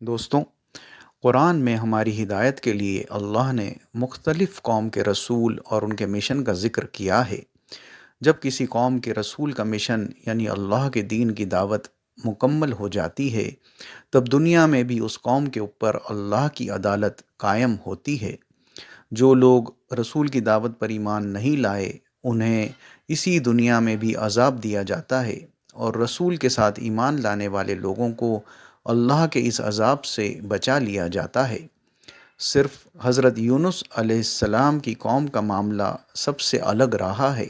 دوستوں، قرآن میں ہماری ہدایت کے لیے اللہ نے مختلف قوم کے رسول اور ان کے مشن کا ذکر کیا ہے۔ جب کسی قوم کے رسول کا مشن یعنی اللہ کے دین کی دعوت مکمل ہو جاتی ہے، تب دنیا میں بھی اس قوم کے اوپر اللہ کی عدالت قائم ہوتی ہے۔ جو لوگ رسول کی دعوت پر ایمان نہیں لائے، انہیں اسی دنیا میں بھی عذاب دیا جاتا ہے، اور رسول کے ساتھ ایمان لانے والے لوگوں کو اللہ کے اس عذاب سے بچا لیا جاتا ہے۔ صرف حضرت یونس علیہ السلام کی قوم کا معاملہ سب سے الگ رہا ہے۔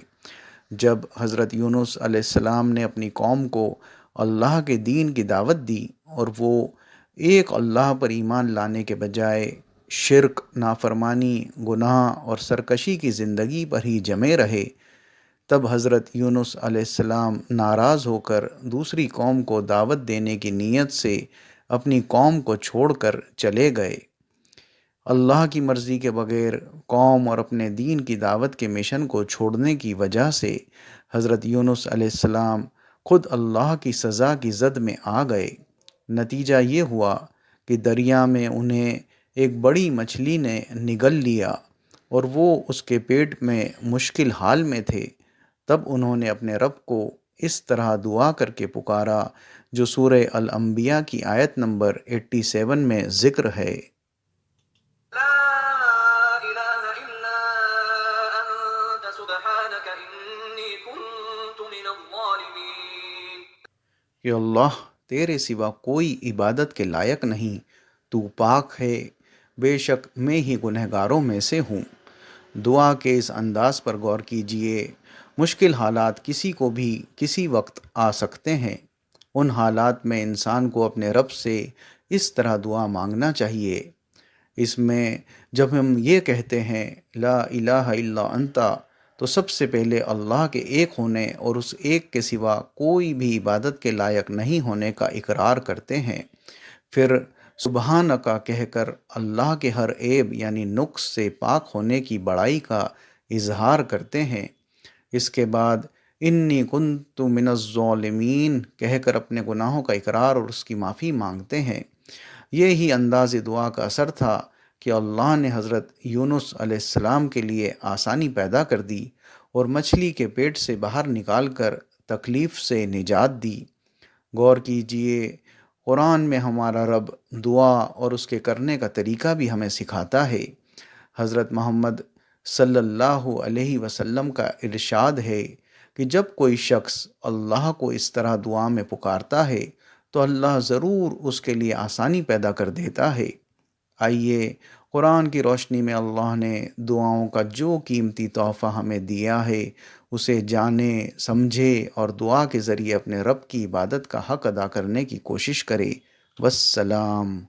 جب حضرت یونس علیہ السلام نے اپنی قوم کو اللہ کے دین کی دعوت دی اور وہ ایک اللہ پر ایمان لانے کے بجائے شرک، نافرمانی، گناہ اور سرکشی کی زندگی پر ہی جمے رہے، تب حضرت یونس علیہ السلام ناراض ہو کر دوسری قوم کو دعوت دینے کی نیت سے اپنی قوم کو چھوڑ کر چلے گئے۔ اللہ کی مرضی کے بغیر قوم اور اپنے دین کی دعوت کے مشن کو چھوڑنے کی وجہ سے حضرت یونس علیہ السلام خود اللہ کی سزا کی زد میں آ گئے۔ نتیجہ یہ ہوا کہ دریا میں انہیں ایک بڑی مچھلی نے نگل لیا اور وہ اس کے پیٹ میں مشکل حال میں تھے۔ تب انہوں نے اپنے رب کو اس طرح دعا کر کے پکارا، جو سورہ الانبیاء کی آیت نمبر 87 میں ذکر ہے۔ لا إله إلا أنت سبحانك إني كنت من الظالمين۔ کہ اللہ، تیرے سوا کوئی عبادت کے لائق نہیں، تو پاک ہے، بے شک میں ہی گنہگاروں میں سے ہوں۔ دعا کے اس انداز پر غور کیجئے۔ مشکل حالات کسی کو بھی کسی وقت آ سکتے ہیں۔ ان حالات میں انسان کو اپنے رب سے اس طرح دعا مانگنا چاہیے۔ اس میں جب ہم یہ کہتے ہیں لا الہ الا انتا، تو سب سے پہلے اللہ کے ایک ہونے اور اس ایک کے سوا کوئی بھی عبادت کے لائق نہیں ہونے کا اقرار کرتے ہیں۔ پھر سبحانکا کہہ کر اللہ کے ہر عیب یعنی نقص سے پاک ہونے کی بڑائی کا اظہار کرتے ہیں۔ اس کے بعد انی کنت من الظالمین کہہ کر اپنے گناہوں کا اقرار اور اس کی معافی مانگتے ہیں۔ یہی انداز دعا کا اثر تھا کہ اللہ نے حضرت یونس علیہ السلام کے لیے آسانی پیدا کر دی اور مچھلی کے پیٹ سے باہر نکال کر تکلیف سے نجات دی۔ غور کیجئے، قرآن میں ہمارا رب دعا اور اس کے کرنے کا طریقہ بھی ہمیں سکھاتا ہے۔ حضرت محمد صلی اللہ علیہ وسلم کا ارشاد ہے کہ جب کوئی شخص اللہ کو اس طرح دعا میں پکارتا ہے تو اللہ ضرور اس کے لیے آسانی پیدا کر دیتا ہے۔ آئیے، قرآن کی روشنی میں اللہ نے دعاؤں کا جو قیمتی تحفہ ہمیں دیا ہے اسے جانیں، سمجھے اور دعا کے ذریعے اپنے رب کی عبادت کا حق ادا کرنے کی کوشش کرے۔ والسلام۔